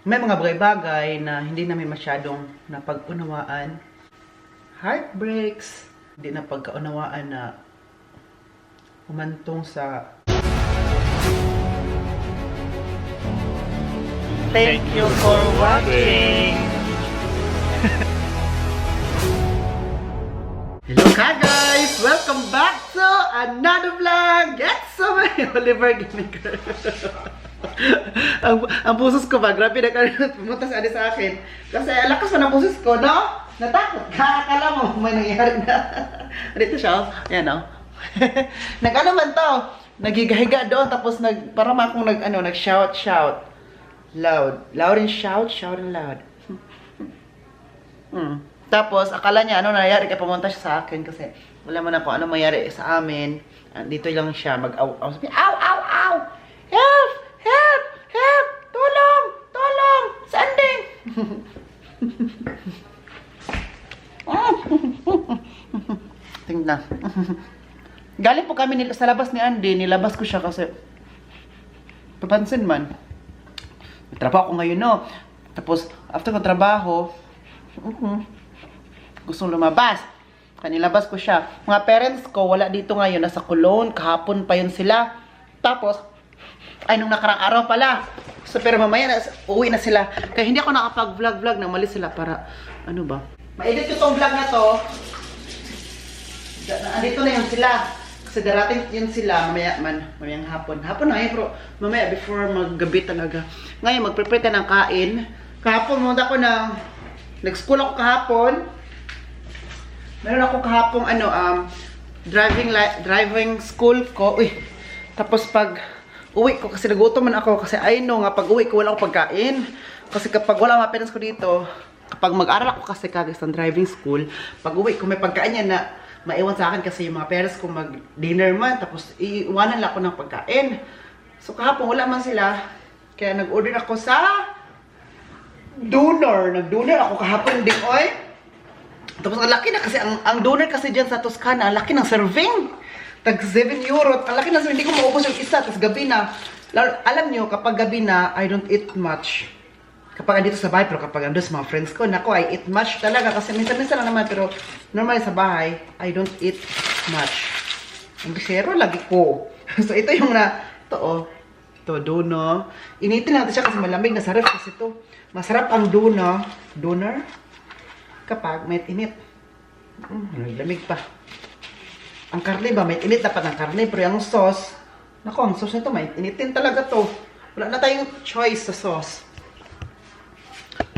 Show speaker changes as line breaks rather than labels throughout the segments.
may mga bagay-bagay na hindi namin masyadong napag-unawaan. Heartbreaks, hindi na pagkaunawaan na humantong sa thank you for watching. Hello ka guys! Welcome back to another vlog! It's so my Oliver Giniger. ang pusos ko ba? Grabe na karoon pumunta sa akin. Kasi alakas pa ng pusos ko, no? Natakot ka. Akala mo may nangyari na. Dito siya, oh. Ayan, oh. Nag-ano man to? Nagigahiga doon, tapos parang akong nag-shout. Loud and shout and loud. Tapos, akala niya, nangyari kaya pumunta siya sa akin kasi wala man ako, ano mayari sa amin. Dito lang siya, mag-aw-aw. Sabi, ow! Help! Tulong! Saan din? Tingnan. Galing po kami sa labas ni Andy, nilabas ko siya kasi papansin man. May trabaho ko ngayon, no? Tapos, after ko trabaho, gustong lumabas. Kanilabas ko siya. Mga parents ko, wala dito ngayon. Nasa Cologne. Kahapon pa yun sila. Tapos, nung nakarang araw pala. So, pero mamaya, uwi na sila. Kaya hindi ako nakapag-vlog na malis sila para, ano ba? Ma-edit ko tong vlog na to. Andito na yun sila. Kasi darating yun sila, mamayang hapon. Hapon na pero mamaya before maggabi talaga. Ngayon, mag-prepare ka ng kain. Kahapon, muna ako nag-school ako kahapon. Meron ako kahapong driving school ko. Uy, tapos pag uwi ko, kasi nagutom man ako, kasi I know nga pag uwi ko wala akong pagkain. Kasi kapag wala mga parents ko dito, kapag mag-aral ako kasi kagis ng driving school, pag uwi ko may pagkain yan na maiwan sa akin kasi yung mga parents ko mag-dinner man, tapos iiwanan lang ako ng pagkain. So kahapon wala man sila, kaya nag-order ako sa doner. Nag-doner ako kahapon din, oy. Tapos ang laki na kasi, ang doner kasi dyan sa Toscana, ang laki ng serving. Tag 7 euro. Ang laki na serving, hindi ko maubos yung isa. Tapos gabi na, alam nyo, kapag gabi na, I don't eat much. Kapag andito sa bahay, pero kapag andito sa mga friends ko, nako, I eat much talaga. Kasi minsan-minsan lang naman, pero normal sa bahay, I don't eat much. Ang bisero, lagi ko. So ito yung ito, dono. Initin natin siya kasi malamig na sa ref kasi ito. Masarap ang doner. Kapag may init. Lamig pa. Ang karne ba, may init dapat ng karne, pero yung sauce, naku, ang sauce nito, may initin talaga to. Wala na tayong choice sa sauce.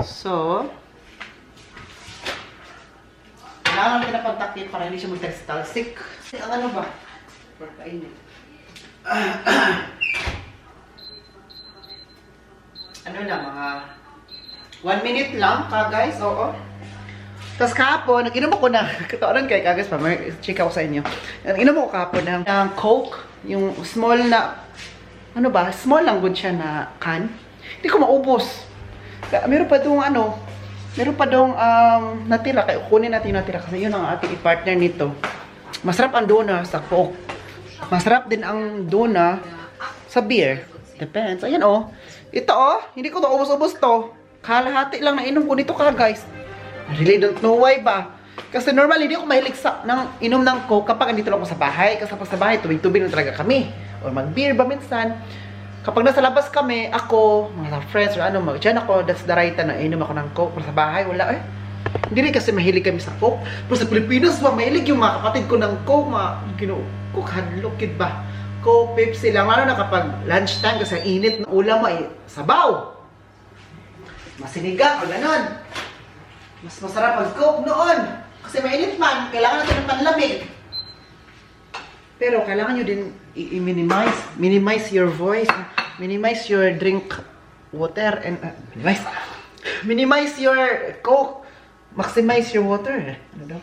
So, kailangan pinapagtakip para hindi siya mag-talsik. Kasi ang ano ba? Pagkainit. Ano lang, mga 1 minute lang ka guys, oo. Tapos kahapon, nag-inom ako na, kataonan kay kagas pa, may chika ko sa inyo. Nag-inom ako kahapon ng Coke, yung small na, small lang good siya na can. Hindi ko maubos. Meron pa dong natira, kaya kunin natin yung natira kasi yun ang ating partner nito. Masarap ang dona sa Coke. Masarap din ang dona sa beer. Depends. Ayan Ito hindi ko to ubos-ubos to. Kalahati lang na inom ko nito ka guys. I really don't know why ba. Kasi normally hindi ako mahilig inom ng Coke kapag andito lang ako sa bahay. Kasi kapag sa bahay, tubig-tubig na talaga kami. O mag-beer ba minsan. Kapag nasa labas kami, ako, mga friends or dyan ako, that's the right time na inom ako ng Coke. Pero sa bahay, wala Hindi rin kasi mahilig kami sa Coke. Pero sa Pilipinas ba, mahilig yung mga kapatid ko ng Coke. Coke hadlokid ba? Coke, Pepsi lang. Lalo na kapag lunchtime kasi ang init ng ulam ay sabaw. Masinigang o ganon. Mas masarap ang Coke noon. Kasi mainit man, kailangan natin ng panlamig. Pero kailangan nyo din minimize your voice, minimize your drink water, and minimize your Coke, maximize your water. Ano daw?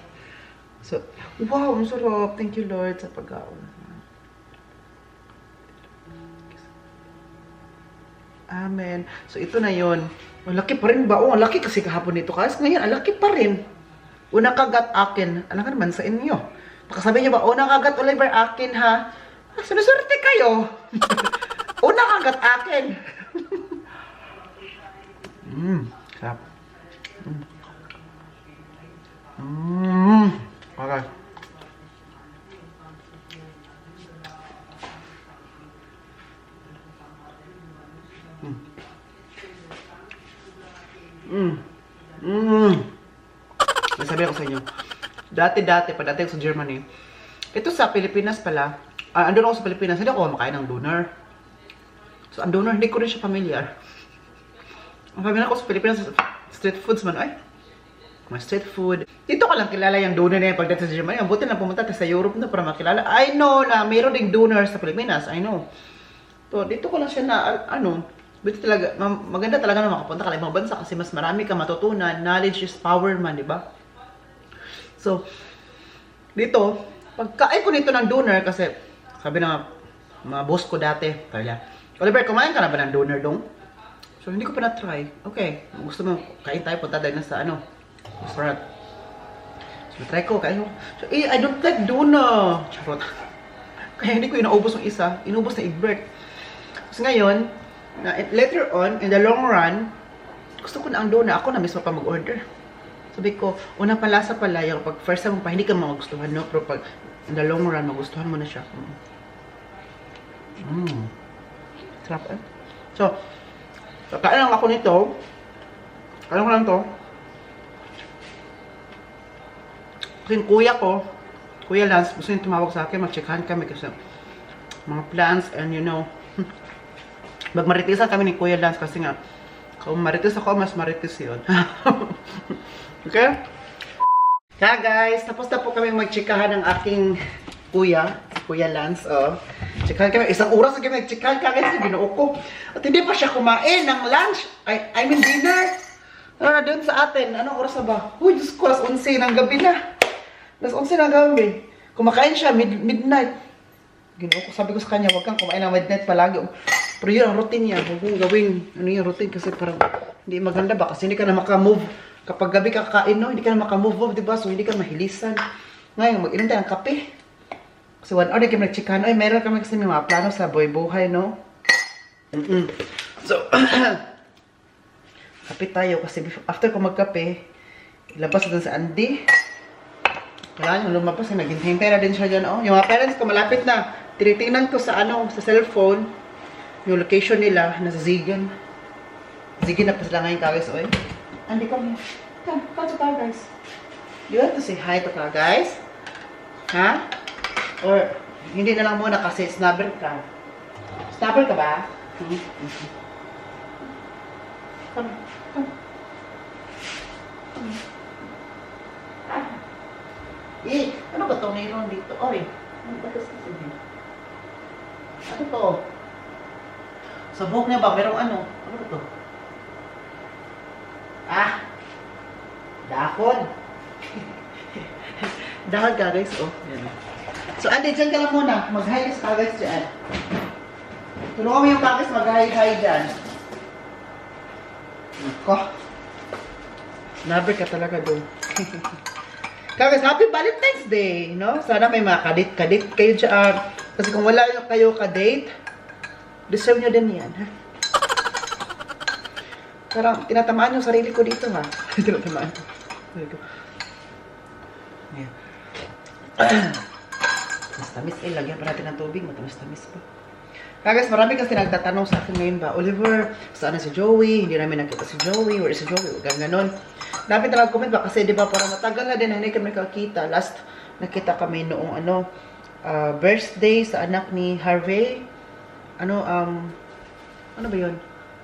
So, wow, ang sarap. Thank you Lord sa pag-aon. Amen. So, ito na yon. Ang laki pa rin ba? Ang laki kasi kahapon nito. Kasi ngayon, ang laki pa rin. Una kagat akin. Alam ka naman sa inyo. Baka sabihin nyo ba, una kagat Oliver akin ha? Sinuswerte kayo. Una kagat akin. Sarap. Okay. May sabi ako sa inyo. Dati, pagdating ako sa Germany, ito sa Pilipinas pala, andun ako sa Pilipinas, hindi ako makain ng doner. So, ang doner, hindi ko rin siya familiar. Ang familiar ko sa Pilipinas, street foods man, ay. Mga street food. Dito ka lang kilala yung doner na yung pagdating sa Germany. Ang buti na pumunta tayo sa Europe na para makilala. I know na mayroon ding doner sa Pilipinas. I know. So, dito ko lang siya na, dito talaga, maganda talaga na makapunta ka lang ibang bansa kasi mas marami ka matutunan. Knowledge is power man, di ba? So, dito, pagkain ko nito ng doner kasi, sabi ng mga boss ko dati, kaya, Oliver, kumain ka na ba ng doner dong? So, hindi ko pa na-try. Okay, gusto mo, kain tayo, punta tayo na sa restaurant. So, try ko, kain ko. So, I don't like doner. Charot. Kaya hindi ko inaubos ng isa, inubos na Egbert. So, ngayon, later on, in the long run, gusto ko na ang doner. Ako na mismo pa mag-order. Sabi ko, una palasa pala, yung pag first time mo pa, hindi ka magustuhan, no? Pero pag in the long run, magustuhan mo na siya. Sarap eh. So, kain lang ako nito. Kain ko lang to. Kasi yung Kuya Lance, gusto niya tumawag sa akin, mag-checkan kami kasi mga plans and you know, magmaritisan kami ni Kuya Lance kasi nga, kung maritis ako, mas maritis yun. Okay? Kaya guys, tapos na po kami mag-chikahan ng aking Kuya Lance. Chikahan kami, isang oras na kami nag-chikahan kami sa Ginoo ko. At hindi pa siya kumain ng lunch. I mean dinner. Doon sa atin, anong oras na ba? Uy, Diyos ko, 11 ng gabi na. 11 ng gabi. Kumakain siya, midnight. Ginoo ko, sabi ko sa kanya, huwag kang kumain ng midnight palagi. Pero yun ang routine niya. Huwag mong gawin, yung routine kasi parang hindi maganda ba? Kasi hindi ka na makamove. Kapag gabi ka kakain, no? Hindi ka na makamove, diba? So, hindi ka mahilisan. Ngayon, mag-inom tayo ng kape. Kasi 1 hour, di kami nag-chikahan. Ay, meron kami kasi may mga plano sa buhay-buhay, no? So, kape tayo kasi after ko magkape, ilabas na dun sa Andy. Wala yung lumabas, naghintay na din siya dyan, oh. Yung mga parents ko, malapit na. Tinitingnan ko sa sa cellphone, yung location nila, nasa Zigan. Zigan na pa sila ngayon, guys, oh. Andy, come here. Come to Car Guys. You want to say hi to Car Guys? Ha? Or, hindi na lang muna kasi snubber ka. Snubber ka ba? Come. Ano ba ito mayroon dito? Oy, ano ba ito? Ano to? Sa buhok niya ba? Merong ano? Ano ba ito? Dahon. Dahon ka guys, oh. Yan. So, Andy, dyan ka lang muna. Mag-hi ka guys dyan. Tulungan mo yung kakis, mag-hi dyan. Nako. Snubber ka talaga doon. Guys, happy Valentine's Day, no? Sana may mga kadate kayo dyan. Kasi kung wala kayo kadate, deserve nyo din yan, ha? Parang tinatamaan yung sarili ko dito, ha? Tinatamaan ko. Yeah. Mas tamis, lagyan pa natin ng tubig. Matamis-tamis pa. Guys, marami kasi nagtatanong sa akin ngayon ba, Oliver, saan na si Joey? Hindi namin nakita si Joey. Where is si Joey? Huwag ganon. Dapat na mag-comment ba? Kasi di ba parang matagal na din na hindi kami nakakita. Last nakita kami noong birthday sa anak ni Harvey. Ano ba yun?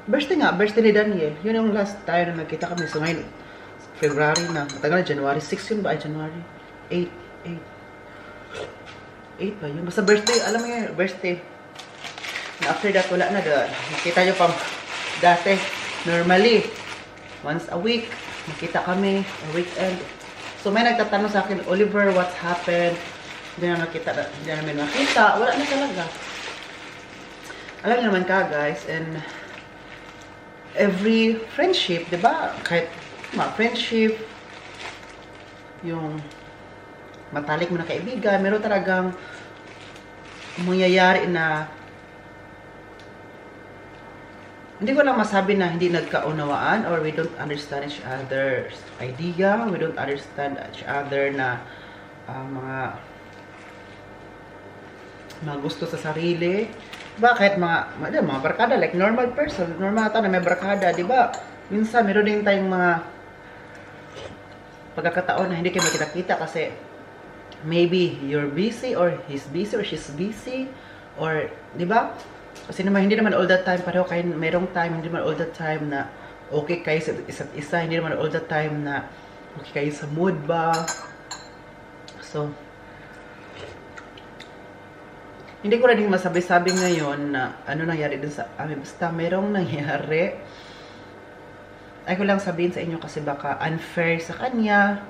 Birthday ni Daniel. Yun yung last tayo na nakita kami. So ngayon, February na. Matagal na, January 6 yun ba? Ay, January 8 ba yun? Basta birthday, alam mo yun, birthday. And after that, wala na. Nakita nyo pa dati. Normally, once a week, nakita kami, a weekend. So may nagtatanong sa akin, Oliver, what's happened? Hindi na namin nakita. Wala na talaga. Alam niyo naman ka, guys, and every friendship, di ba? Kahit friendship, yung matalik mo na kaibigan, meron talagang mangyayari na hindi ko lang masabi na hindi nagkaunawaan or we don't understand each other's idea, we don't understand each other na mga gusto sa sarili. Bakit mga barkada, like normal person, normal tao na may barkada, di ba? Minsan, meron din tayong mga pagkakataon na hindi kayo makita-kita kasi maybe you're busy or he's busy or she's busy or, di ba? Kasi naman, hindi naman all the time, pareho kayo, merong time, hindi naman all the time na okay kayo sa isa't isa, hindi naman all the time na okay kayo sa mood ba. So, hindi ko na din masabi-sabi ngayon na ano nangyari dun sa amin. Basta merong nangyari. Ay ko lang sabihin sa inyo kasi baka unfair sa kanya.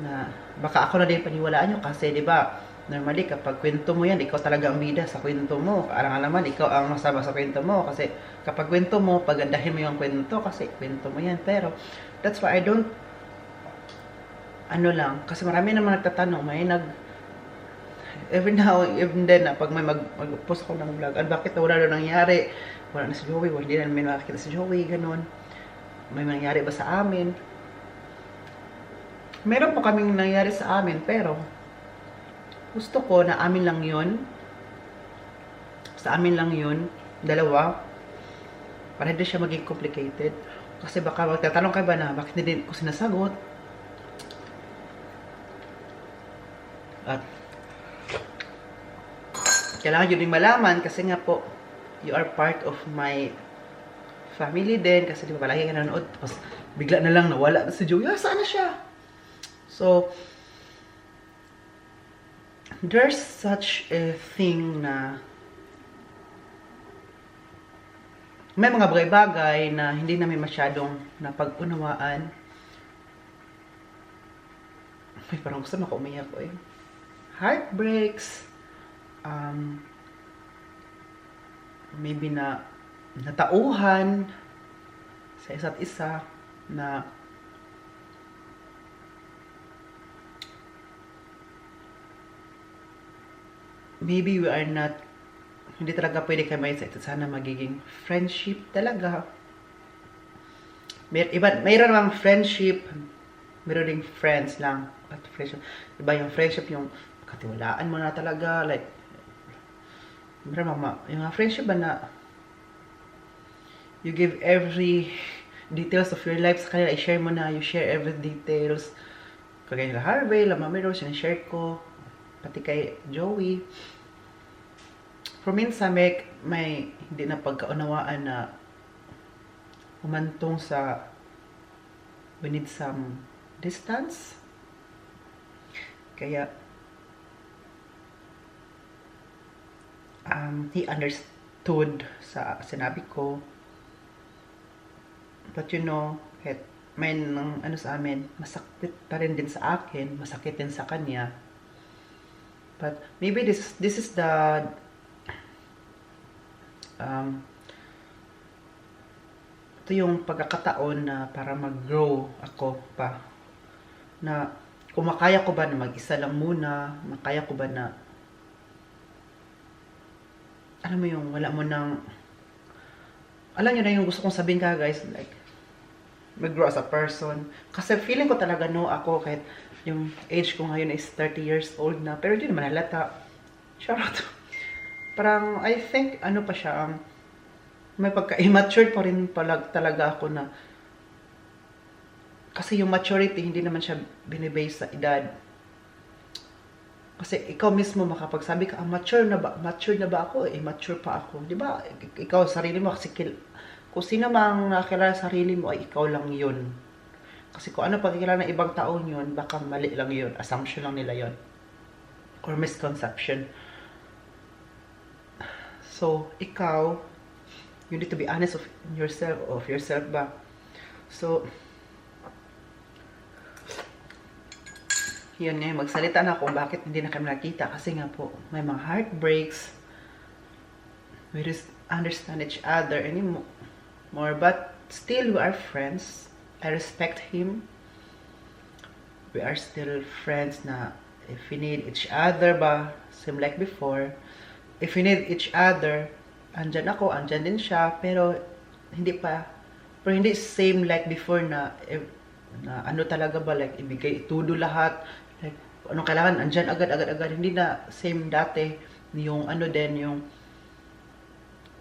Na baka ako na din paniwalaan nyo kasi di ba normally kapag kwento mo yan, ikaw talaga ang bida sa kwento mo. Alang-alang ikaw ang masama sa kwento mo. Kasi kapag kwento mo, pagandahin mo yung kwento kasi kwento mo yan. Pero that's why I don't ano lang. Kasi marami naman nagtatanong. Every now and then, pag may mag-post ako ng vlog, bakit wala na nangyari? Wala na si Joey, hindi na may nakakita si Joey, ganun. May nangyari ba sa amin? Meron po kaming nangyari sa amin, pero gusto ko na amin lang yun. Sa amin lang yun, dalawa, para hindi siya maging complicated. Kasi baka magtatanong kayo ba na, bakit hindi ko sinasagot? At kailangan yun din malaman kasi nga po, you are part of my family din. Kasi di ba palagi ka nanonood, tapos bigla na lang nawala na si Joey. Saan na siya? So, there's such a thing na may mga bagay-bagay na hindi namin masyadong napag-unawaan. Ay, parang gusto na ko umiyak ko eh. Heartbreaks. Maybe na natauhan sa isa't isa na maybe we are not, hindi talaga pwede kayo may sana magiging friendship talaga. Mayroon namang friendship, mayroon ding friends lang. At friendship, diba yung friendship yung katiwalaan mo na talaga, like yung friendship ba na you give every details of your life sa kanila, i-share mo na, you share every details. Kagaya nila Harvey, la Mami Rose, sinashare ko, pati kay Joey. For minsan, may hindi na pagkaunawaan na humantong sa we need some distance. Kaya he understood sa sinabi ko. But you know, may ano sa amin, masakit pa rin din sa akin, masakit din sa kanya. But maybe this is the ito yung pagkakataon na para mag-grow ako pa. Na kung makaya ko ba na mag-isa lang muna, makaya ko ba na alam mo yung wala mo nang alam nyo na yung gusto kong sabihin ka guys, like mag-grow as a person. Kasi feeling ko talaga no ako kahit yung age ko ngayon is 30 years old na, pero hindi naman halata. Charot. Parang I think ano pa siya, may pagka-immature pa rin talaga ako na kasi yung maturity hindi naman siya binibase sa edad. Kasi ikaw mismo makapagsabi ka, mature na ba ako? Mature pa ako. Di ba? Ikaw, sarili mo, kasi kung sino mang nakilala sa sarili mo, ay ikaw lang yun. Kasi kung ano pagkikilala ng ibang taon yun, baka mali lang yun. Assumption lang nila yun. Or misconception. So, ikaw, you need to be honest of yourself ba? So, yun nga, magsalita na kung bakit hindi na kami nakita. Kasi nga po, may mga heartbreaks. We just understand each other anymore. But still, we are friends. I respect him. We are still friends na if we need each other ba, same like before. If we need each other, andyan ako, andyan din siya, pero hindi same like before na ano talaga ba, like ibigay itudo lahat, like anong kailangan, andyan agad, hindi na same dati, yung ano din,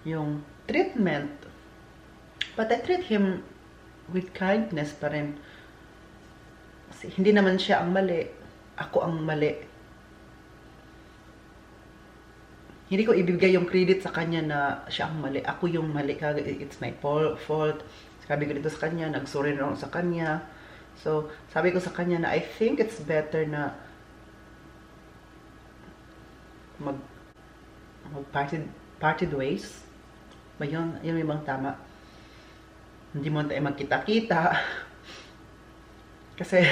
yung treatment. But I treat him with kindness pa rin. Kasi hindi naman siya ang mali, ako ang mali. Hindi ko ibibigay yung credit sa kanya na siya ang mali. Ako yung mali. It's my fault. Sabi ko dito sa kanya, nagsorry na ako sa kanya. So, sabi ko sa kanya na I think it's better na parted ways. Ba yun? Yun yung bang tama. Hindi mo tayo magkita-kita. Kasi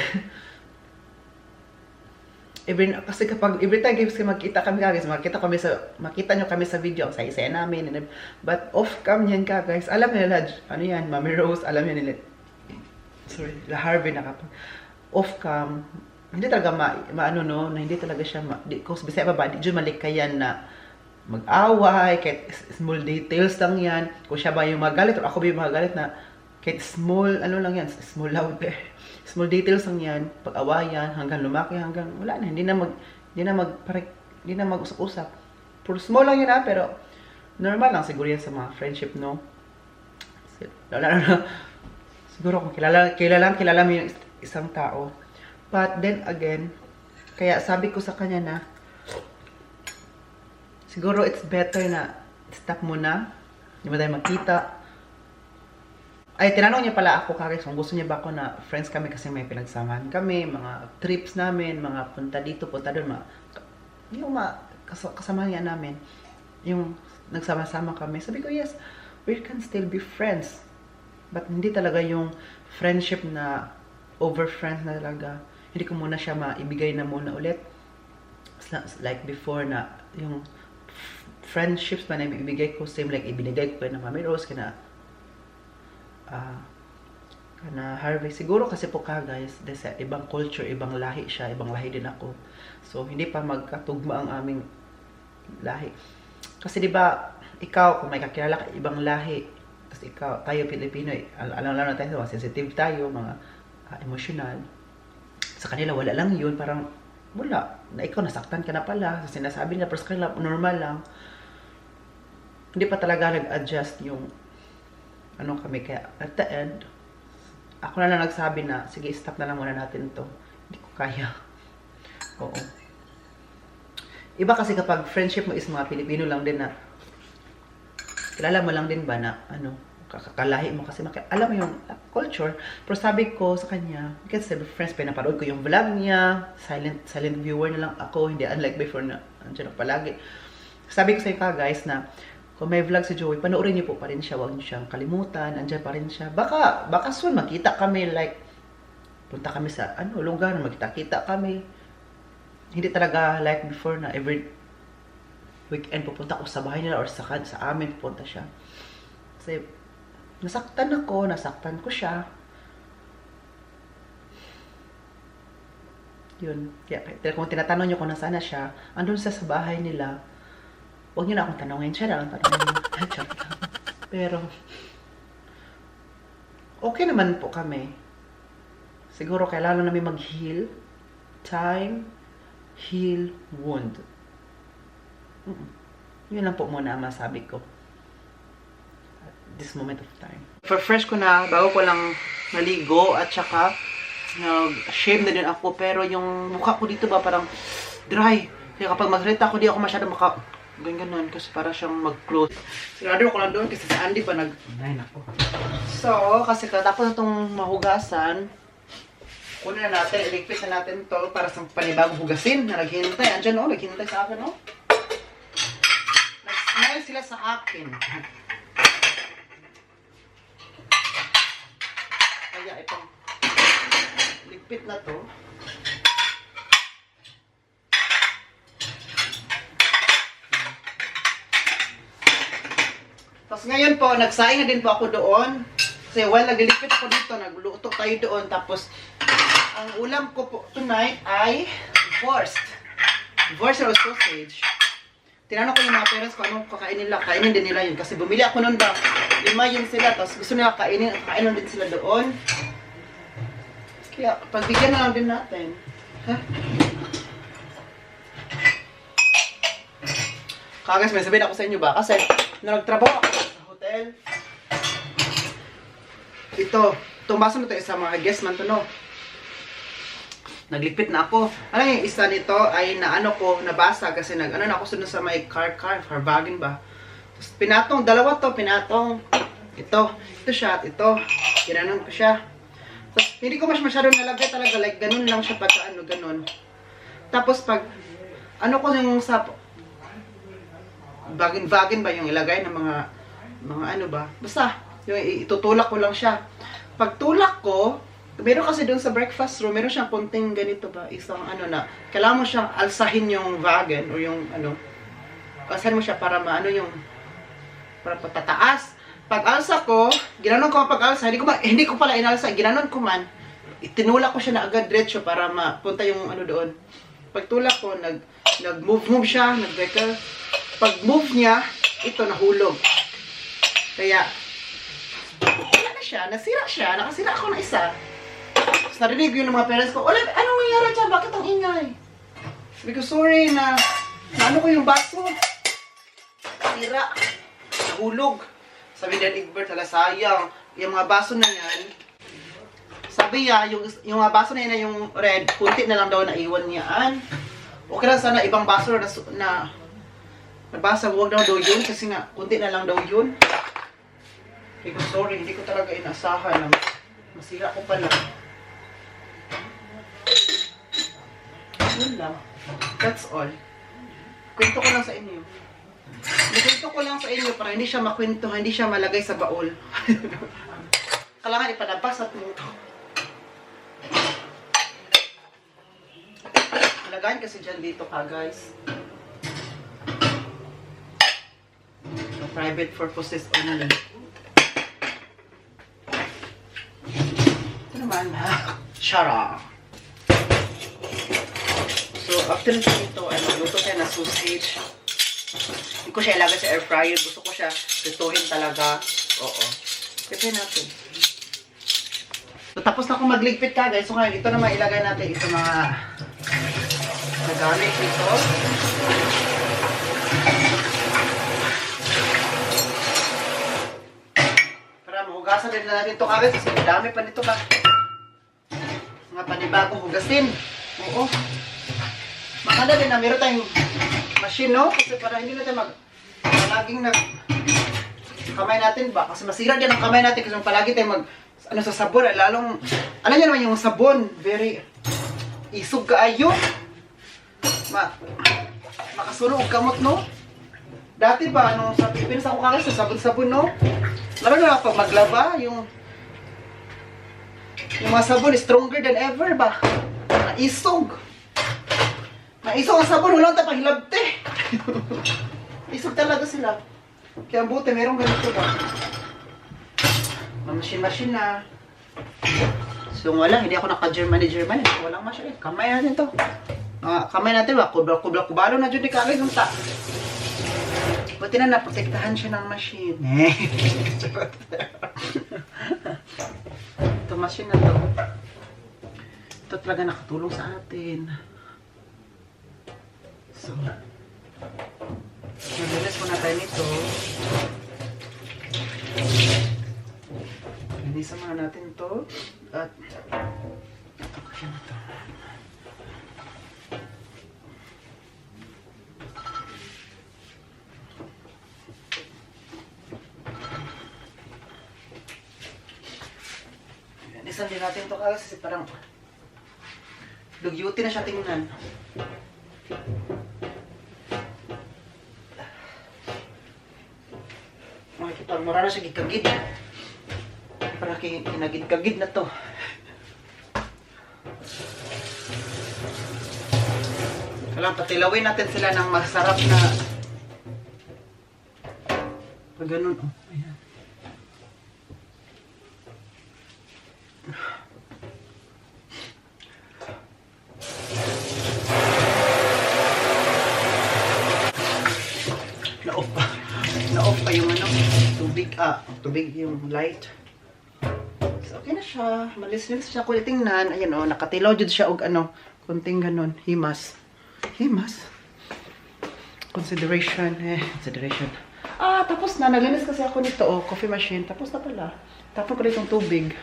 every time guys magkita kami guys, makita nyo kami sa video, ang saya-saya namin. But off cam yan ka guys. Alam nila, ano yan, Mami Rose, alam yan nila. Sorry, La Harvey na kapag off cam, hindi talaga maano no, na hindi talaga siya, kasi bisaya pa ba, di dyan malikayan na mag-away, kahit small details lang yan. Kung siya ba yung magalit, o ako ba yung magalit na, kahit small, ano lang yan, small loud, small details lang yan, pag-awayan, hanggang lumaki, hanggang wala na, hindi na mag-usap-usap. Puro small lang yun pero normal lang siguro yan sa mga friendship, no? Siguro kung kilala mo yung isang tao. But then again, kaya sabi ko sa kanya na, siguro it's better na stop muna, hindi mo tayo magkita. Ay, tinanong niya pala ako kagaya kung gusto niya ba ako na friends kami kasi may pinagsamahan kami, mga trips namin, mga punta dito, punta doon, kasamahan niya namin, yung nagsama-sama kami. Sabi ko, yes, we can still be friends. But hindi talaga yung friendship na over friends na talaga. Hindi ko muna siya maibigay na muna ulit. Like before na yung friendships pa na ibigay ko, same like ibinigay ko na Mami Rose, kana Harvey. Siguro kasi po guys, ibang culture, ibang lahi siya, ibang lahi din ako. So, hindi pa magkatugma ang aming lahi. Kasi di ba ikaw, kung may kakilala ka, ibang lahi, tapos ikaw, tayo Pilipino, alam na tayo, mga sensitive tayo, mga emotional. Sa kanila, wala lang yun, parang, wala, na ikaw, nasaktan ka na pala, so, sinasabi nila, pero sa kanila, normal lang. Hindi pa talaga nag-adjust yung ano kami, kaya at the end, ako na lang nagsabi na, sige, stop na lang muna natin to. Hindi ko kaya. Oo. Iba kasi kapag friendship mo is mga Pilipino lang din na, kilala mo lang din ba na, ano, kakalahi mo kasi, alam mo yung culture. Pero sabi ko sa kanya, kasi friends, pinapanood ko yung vlog niya, silent viewer na lang ako, hindi unlike before na, andyan ako palagi. Sabi ko sa inyo guys na, kung may vlog si Joey, panoorin niyo po pa rin siya. Huwag niyo siyang kalimutan. Andyan pa rin siya. Baka soon makita kami, like, punta kami sa, lugar na magkita-kita kami. Hindi talaga like before na every weekend pupunta ko sa bahay nila or sa amin pupunta siya. Kasi, nasaktan ko siya. Yun. Kaya kung tinatanong niyo kung nasaan na siya, andun sa bahay nila, huwag niyo na akong tanongin, siya na lang tanongin. Pero, okay naman po kami. Siguro kailangan namin mag-heal. Time, heal, wound. Yun lang po muna ang masabi ko. At this moment of time. For-fresh ko na, bago ko lang naligo at saka nag-shave na din ako. Pero yung mukha ko dito ba parang dry. Kaya kapag mag-reta ako, di ako masyadong ganun kasi para siyang mag-close. Sigurado ko lang doon kasi si Andy pa ay nako. So, kasi tapos na itong mahugasan, kunin na natin, iligpit na natin to para sa panibagong hugasin na naghihintay. Andiyan naghihintay sa akin, Nag-smile sila sa akin. Kaya itong ligpit na to. Tapos ngayon po, nagsaing na din po ako doon. Kasi while naglilipit ako dito, nagluto tayo doon. Tapos, ang ulam ko po tonight ay wurst. Wurst or sausage. tinanong ko yung mga parents ko anong kakainin nila. Kainin din nila yun. Kasi bumili ako nun ba, 5 yun sila. Tapos gusto nila kainan din sila doon. Kaya, pagbigyan na lang din natin. Ha? Kagas, may sabihin ako sa inyo ba? Kasi, nung nagtrabaho ako sa hotel, itong baso na ito, isa mga guest man to, no? Naglipit na ako. Alam yung isa nito ay naano ko, nabasa kasi na ako sunod sa may Carvagin ba? Tapos pinatong, dalawa to, pinatong. Ito siya, ito. Ginanon ko siya. Tapos hindi ko masyadong nalagay talaga, like ganun lang siya pagka ganun. Tapos pag, ko yung sa, vagin ba yung ilagay ng mga ano ba? Basta, yung itutulak ko lang siya. Pag tulak ko, meron kasi doon sa breakfast room, meron siyang konting ganito ba, isang na, kailangan mo siyang alsahin yung wagon, o yung alsahin mo siya para para patataas. Pag alsa ko, ginanon ko pag-alsa, hindi ko pala inalsa, ginanon ko man, itinulak ko siya na agad diretso para mapunta yung doon. Pag tulak ko, nag-move siya, nag-breaker. Pag move niya, ito nahulog. Kaya, nakasira ako na isa. Tapos narinig yun ng mga parents ko, Olive, anong nangyari dyan? Bakit ang ingay? Sabi ko, sorry na ano ko yung baso. Sira. Nahulog. Sabi ni Egbert, hala sayang. Yung mga baso na yan, sabi niya, yung mga baso na yan, yung red, kunti na lang daw na iwan niyaan. Okay lang sana ibang baso na nabasa, huwag daw yun kasi nga, kunti na lang daw yun. Sabi ko, sorry, hindi ko talaga inasahan. Masira ko pala. Yun lang. That's all. Kwento ko lang sa inyo. Kwento ko lang sa inyo para hindi siya makwento, hindi siya malagay sa baul. Kailangan ipadabas at mo ito. Malagayin kasi dyan dito ka, guys. So, private purposes only. Ito naman, ha? Shara. So, after nito, magluto tayo na sausage. Hindi ko siya ilagay sa air fryer. Gusto ko siya lutuin talaga. Oo. Pwede natin. So, tapos na akong magligpit ka, guys. So, ngayon, ito naman ilagay natin ito mga nagamit nito. Para mahugasan din natin ito, guys. Kasi dami pa nito ka. Mga panibagong hugasin. Oo. Maganda din na meron tayong machine, no? Kasi para hindi natin palaging kamay natin ba? Kasi masira din ang kamay natin kasi palagi tayong sa sabon. Lalong, alam niyo naman yung sabon, very isog kaayo. Makasunog kamot, no? Dati ba, nung sa Pilipinas ako kagad sa sabon-sabon, no? Lalo na pag maglaba, yung mga sabon stronger than ever ba? Naisog. Naisog ang sabon, walang tayo pahilabte. Isog talaga sila. Kaya buti, merong ganito ba? Machine na. So wala, hindi ako naka-Germany. Walang machine. Kamay natin to. Kamay natin ba? Kubalo na dyan di kagay yung ta. Buti na naprotektahan siya ng machine. Ito machine na to. Ito talaga nakatulong sa atin. So, nalinis muna tayo nito. Linisan muna natin to. At, okay na to. Linisan din natin to kasi parang dugyuti na siya tingnan. Makikita, mara na siya gigagid. Para kinagid-kagid na to. Kailangan patilawin natin sila ng masarap na pag ganun. Oh, ayan. tubig, tubig yung light. So, okay na siya. Malis-lis siya kung tingnan. Ayan o, nakatilaw dyan siya og ano, kunting ganon. Himas. Himas. Consideration. Consideration. Tapos na. Naglinis kasi ako nito, coffee machine. Tapos na pala. Tapos ko rin itong tubig.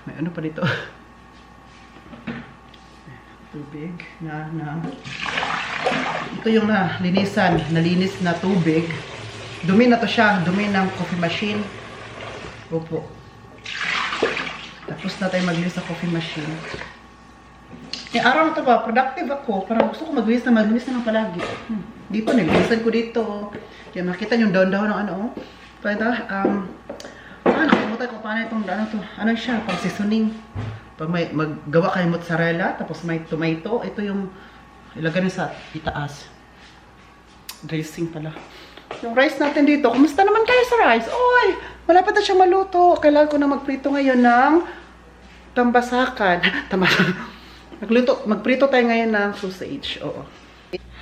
May ano pa dito. Tubig na. Ito yung nalinis na tubig. Dumi na to siya. Dumi ng coffee machine. Opo. Tapos na tayo maglinis sa coffee machine. Yung araw na to ba, productive ako. Parang gusto ko maglinis na lang palagi. Di pa, naglinisan ko dito. Yan, makita yung down-down ng ano. Pwede, nakalimutan ko paano itong ano to. Ano siya, pang seasoning. Pag may maggawa kayo mozzarella, tapos may tomato, ito yung ilagay niyo sa itaas. Dressing pala. Yung rice natin dito, kumusta naman kayo sa rice? Oy, malapit na siya maluto. Kailangan ko na magprito ngayon ng tambasakan. Magprito tayo ngayon ng sausage. Oo.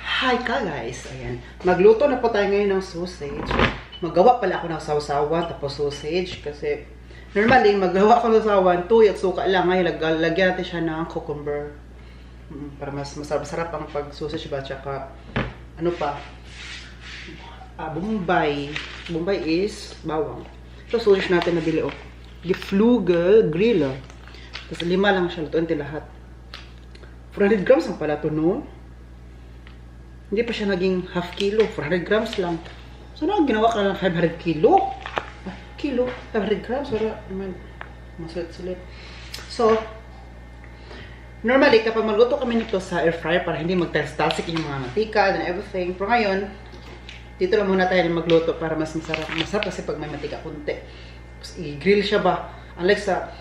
Hi ka guys. Ayan. Magluto na po tayo ngayon ng sausage. Maggawa pala ako ng sausawan tapos sausage. Kasi normally, maggawa ako ng sausawan, tuy at suka lang. Ngayon, lagyan natin siya ng cucumber. Para mas masarap ang pag-sausage ba. Tsaka, ano pa? Bombay. Bombay is bawang. So, sausage natin nabili. Geflügel Grilla. Tapos 5 lang siya. Lutuin natin lahat. 400 grams ang pala ito, no? Hindi pa siya naging half kilo. 400 grams lang. So, ginawa ka lang 500 kilo? Kilo? 500 grams? Wala naman. Masulit-sulit. So, normally, kapag magluto kami nito sa air fryer para hindi mag-talsik yung mga mantika and everything. Pero ngayon, dito lang muna tayo magluto para mas masarap. Masarap kasi pag may mantika kunti. I-grill siya ba? Unlike sa,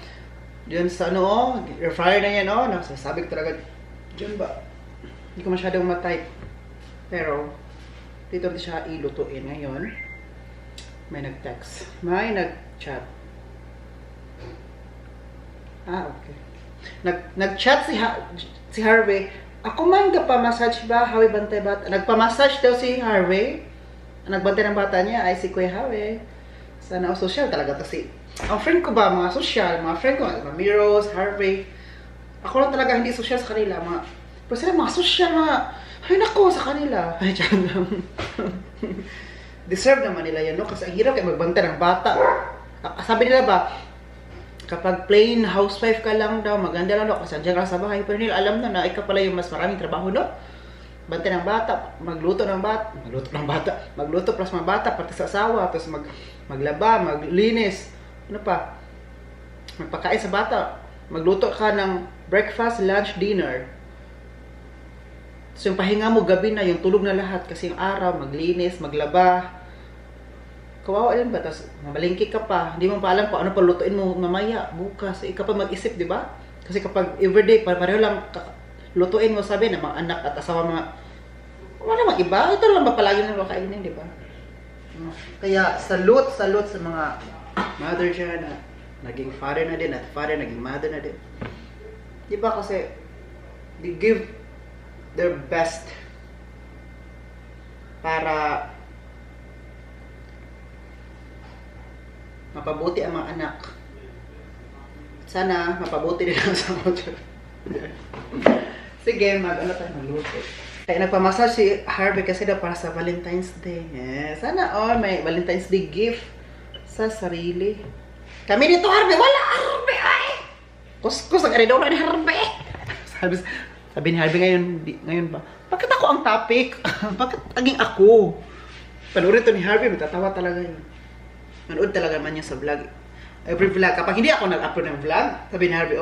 dyan sa ano, air fryer na yan, nasasabi ko talaga, dyan ba? Hindi ko masyadong matype. Pero, dito natin siya ilutuin ngayon. May nag-text. May nag-chat. Okay. Nag-chat si Harvey. Ako man pa-massage ba? Harvey bantay bata. Nagpa-massage daw si Harvey. Nagbantay ng bata niya ay si Kuya Harvey. Sana social talaga kasi. Ang friend ko ba, mga social, mga friend ko, mga Miros, Harvey. Ako lang talaga hindi social sa kanila. Pero sila mga social, ay nako sa kanila. Ay, tiyan lang. Deserve naman nila yan, no? Kasi ang hirap kayo magbantay ng bata. Sabi nila ba, kapag plain housewife ka lang daw, maganda lang daw, kasi andyan ka sa bahay. Pero nila alam na ikaw pala yung mas maraming trabaho, no? Bantay ng bata, magluto plus mga bata, pati sa asawa, tapos maglaba, maglinis, ano pa, magpakain sa bata, magluto ka ng breakfast, lunch, dinner. So yung pahinga mo gabi na, yung tulog na lahat, kasi yung araw, maglinis, maglaba, kawawa yan ba? Tapos mamalingki ka pa, hindi mo pa alam kung ano pa lutuin mo mamaya, bukas, ikaw pa mag-isip, di ba? Kasi kapag everyday, pareho lang lutuin mo, sabi na mga anak at asawa mga, wala namang iba, ito lang ba palagi na kainin, di ba? Kaya salute sa mga mother dyan at naging father na din at father naging mother na din. Di ba kasi they give their best para mapabuti ang mga anak. Sana mapabuti din ang sa mga. Sige, ano tayo magluto. Kaya nagpamassage si Harvey kasi daw para sa Valentine's Day. Sana may Valentine's Day gift sa sarili. Kami dito, Harvey, wala Harvey ay! Kuskus ang aridora ni Harvey. Sabi ni Harvey ngayon ba? Bakit ako ang topic? Bakit aging ako? Panoorin to ni Harvey, matatawa talaga yun. Manood talaga naman niya sa vlog. Every vlog. Kapag hindi ako nag-upload ng vlog, sabi ni Harvey,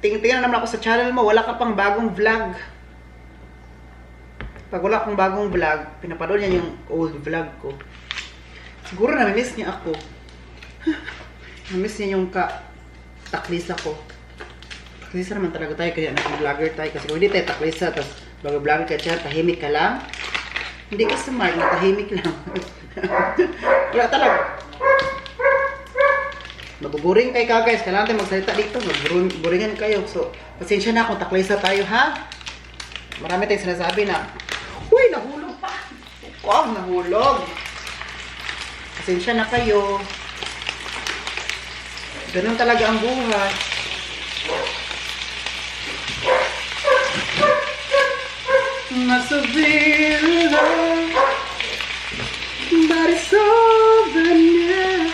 tingnan naman ako sa channel mo, wala ka pang bagong vlog. Pag wala akong bagong vlog, pinapanood niya yung old vlog ko. Siguro na-miss niya ako. Na-miss niya yung taklisa ko. Taklisa naman talaga tayo, kaya nag-vlogger tayo. Kasi kung hindi tayo taklisa, tapos vlogger ka dyan, tahimik ka lang. Hindi ka smart, tahimik lang. Wala talaga. Mabuburing kayo ka guys, kailangan tayo magsalita dito, magburingan kayo. So, pasensya na kung taklisa tayo ha. Marami tayong sinasabi na, uy, nahulog pa. Wow, nahulog. Pasensya na kayo. Ganun talaga ang buhay. Masubir lang, but it's over now.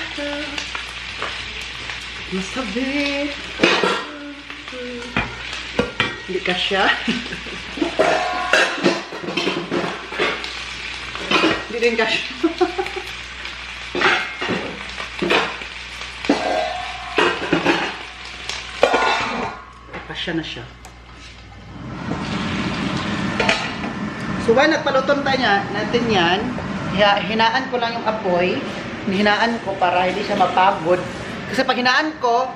Masubir. Hindi ka siya. Hindi din ka siya. Kasya na siya. So, why nagpaluton natin yan, hinaan ko lang yung apoy. Hinaan ko para hindi siya mapagod. Kasi pag hinaan ko,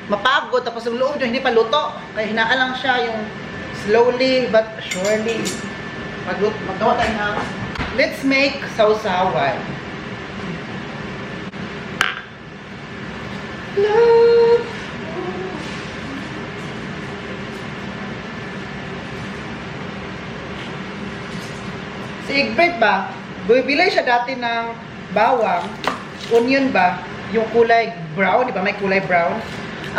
mapagod, tapos yung loob nyo hindi pa luto. Kaya hinaan lang siya yung slowly but surely. Magawa tayo na. Let's make sausawan. Love. Si Egbert ba, bumibili siya dati ng bawang, onion ba, yung kulay brown, di ba may kulay brown?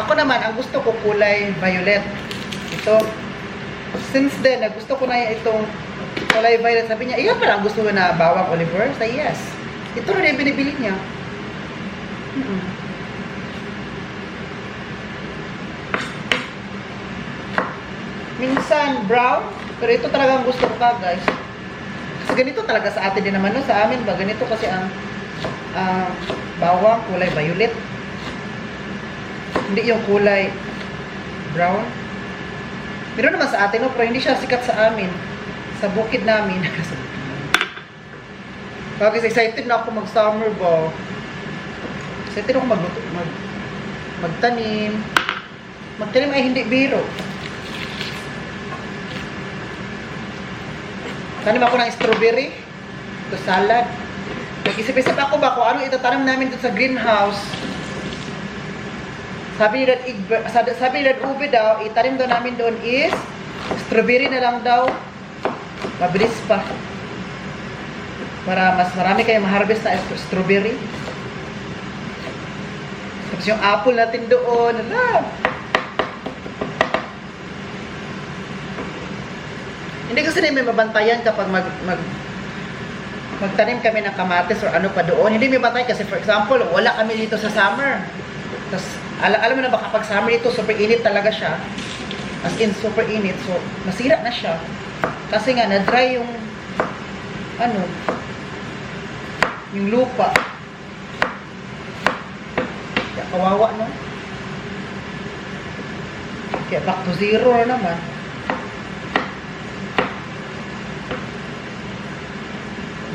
Ako naman, ang gusto ko kulay violet. Ito, since then, gusto ko na itong kulay violet. Sabi niya, iyan pala ang gusto mo na bawang, Oliver? Say yes. Ito rin yung binibili niya. Minsan brown, pero ito talaga ang gusto ko ka, guys. Kasi ganito talaga sa atin din naman, no? Sa amin ba, ganito kasi ang bawang, kulay violet. Hindi yung kulay brown. Meron naman sa atin, no? Pero hindi siya sikat sa amin. Sa bukid namin. Kaya excited na ako mag-summer ba. Excited ako magtanim. Magtanim ay hindi biro. Tanim ako ng strawberry. Ito salad. Nag-isip-isip ako ba kung anong itatanim namin dito sa greenhouse. Sabi ni Dad Ubi daw, itanim daw namin doon is strawberry na lang daw. Mabilis pa. Para mas marami kayong ma-harvest na strawberry. Tapos yung apple natin doon. Ala! Hindi kasi na may mabantayan kapag magtanim kami ng kamatis or ano pa doon. Hindi may bantay kasi for example, wala kami dito sa summer. Tapos, alam mo na ba kapag summer dito, super init talaga siya. As in, super init. So, masira na siya. Kasi nga, na-dry yung yung lupa. Kaya kawawa, no? Kaya back to zero na naman.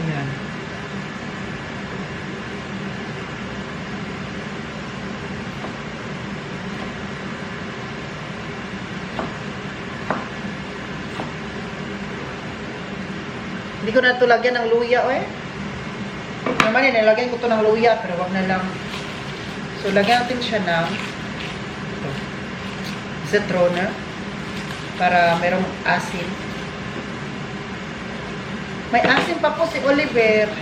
Ayan. Hindi ko na ito lagyan ng luya, eh. Naman yun, nilagyan ko ito ng luya, pero wag na lang. So, lagyan natin siya ng citrona para merong asin. May asin pa po si Oliver.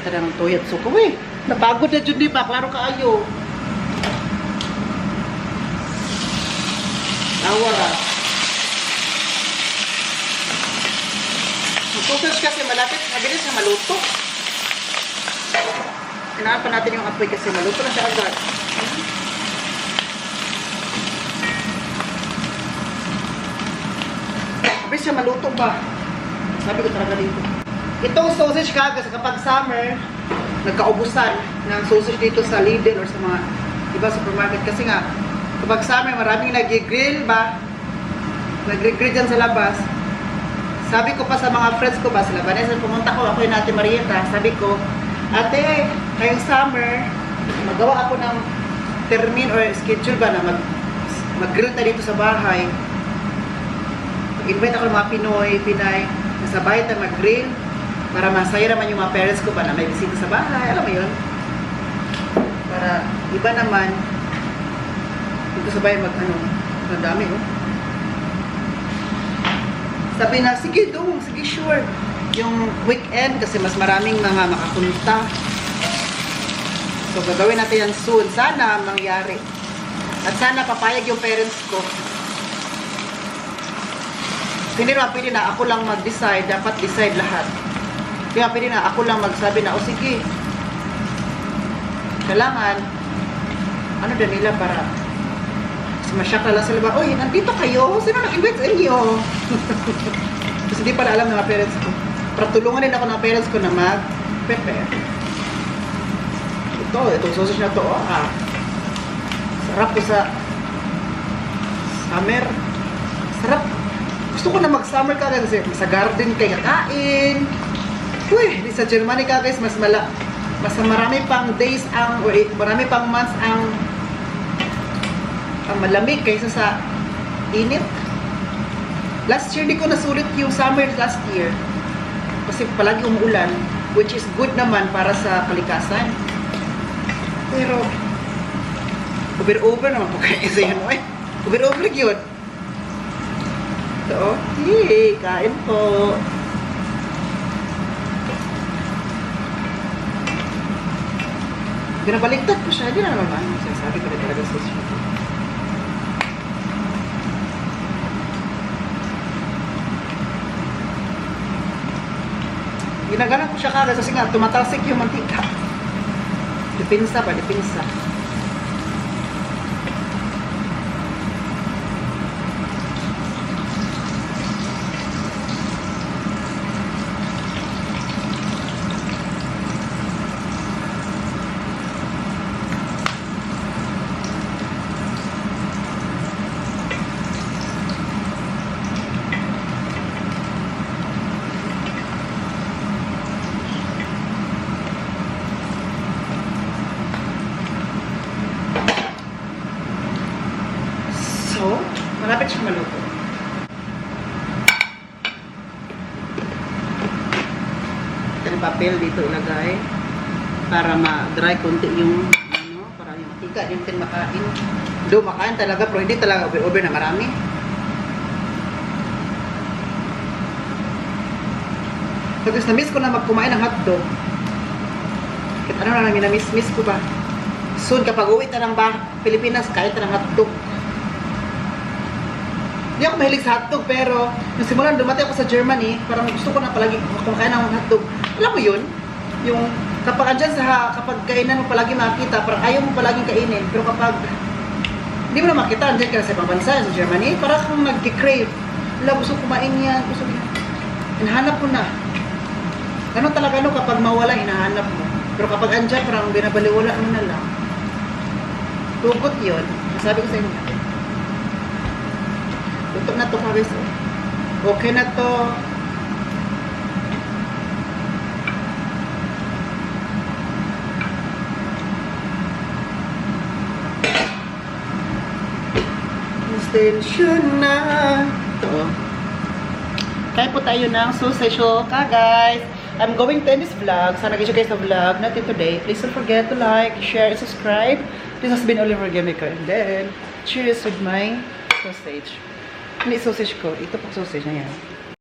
Tara ng tuyat suko eh. Napagod na dyan di ba? Klaro kaayo. Awara. Focus kasi malapit. Mabilis na maluto. Kailangan pa natin yung apoy kasi maluto na siya agad. Mabilis siya maluto ba? Sabi ko talaga dito. Itong sausage kagas, kapag summer, nagkaubusan ng sausage dito sa Lidl or sa mga iba supermarket. Kasi nga, kapag summer, maraming nag-grill ba? Nag-grill dyan sa labas. Sabi ko pa sa mga friends ko ba, sila Vanessa, pumunta ko, ako yung Ate Marieta. Sabi ko, ate, ngayong summer, magawa ako ng termin or schedule ba na mag-grill tayo dito sa bahay. Invite ako ng mga Pinoy, Pinay, sa bahay tayo mag-grill para masaya naman yung mga parents ko ba na may bisita sa bahay. Alam mo yun? Para iba naman dito sa bahay mag-ano, ang dami, oh. Sabi na, sige dong, sige sure. Yung weekend, kasi mas maraming mga makapunta. So, gagawin natin yan soon. Sana mangyari. At sana papayag yung parents ko. Hindi na pwede na ako lang mag-decide. Dapat decide lahat. Kaya pwede na ako lang magsabi na, o sige. Kailangan, ano din nila para masyak na lang sila ba, uy, nandito kayo? Sino nag-invite sa inyo? Kasi hindi pala alam ng mga parents ko. Para tulungan din ako ng parents ko na mag-prepare. Itong sausage na to, sarap ko sa summer. Sarap. Gusto ko na mag-summer ka kasi sa garden kayo kakain. Uy, di sa Germany ka guys, mas marami pang days marami pang months ang malamig kaysa sa init. Last year, di ko nasulit yung summer last year. Kasi palagi umuulan, which is good naman para sa kalikasan. Pero, over naman po kayo sa yun, eh. Over yun. So, yay, kain po. Ginabaliktad ko siya, hindi na naman. Sabi ko na talaga sa siya. Ginaganan ko siya kagad kasi nga tumatalsik yung mantika. Dipinsa ba? Dipinsa. So, malapit siya maluto. Ito yung papel dito ilagay para ma-dry konti yung para yung matika din din makain. Do makain talaga pero hindi talaga over na marami. Pagkas na-miss ko na magkumain ng hotdog. Kahit ano na namin na-miss ko ba? Soon kapag uwi ta ng Pilipinas, kahit ng hotdog. Hindi ako mahilig sa hotdog, pero nung simulan dumating ako sa Germany, parang gusto ko na palagi kumakain ng hotdog. Alam mo yun? Yung kapag andyan kapag kainan mo palagi makita, parang ayaw mo palaging kainin. Pero kapag hindi mo na makita, andyan ka sa ibang bansa, sa Germany, parang kung nag-crave. Wala, gusto kumain yan, gusto ko yan. Hinahanap mo na. Ganun talaga kapag mawala, hinahanap mo. Pero kapag andyan, parang binabaliwala mo na lang. Tugot yun. Sabi ko sa inyo. Luto na to guys. Okay na to. Extension na. Ito. Kaya po tayo ng sausage ka guys. I'm going to end this vlog. Sana guys you guys the vlog natin today. Please don't forget to like, share, and subscribe. This has been Oliver Gamico. And then, cheers with my sausage. Hindi sausage ko. Ito po sausage na yan.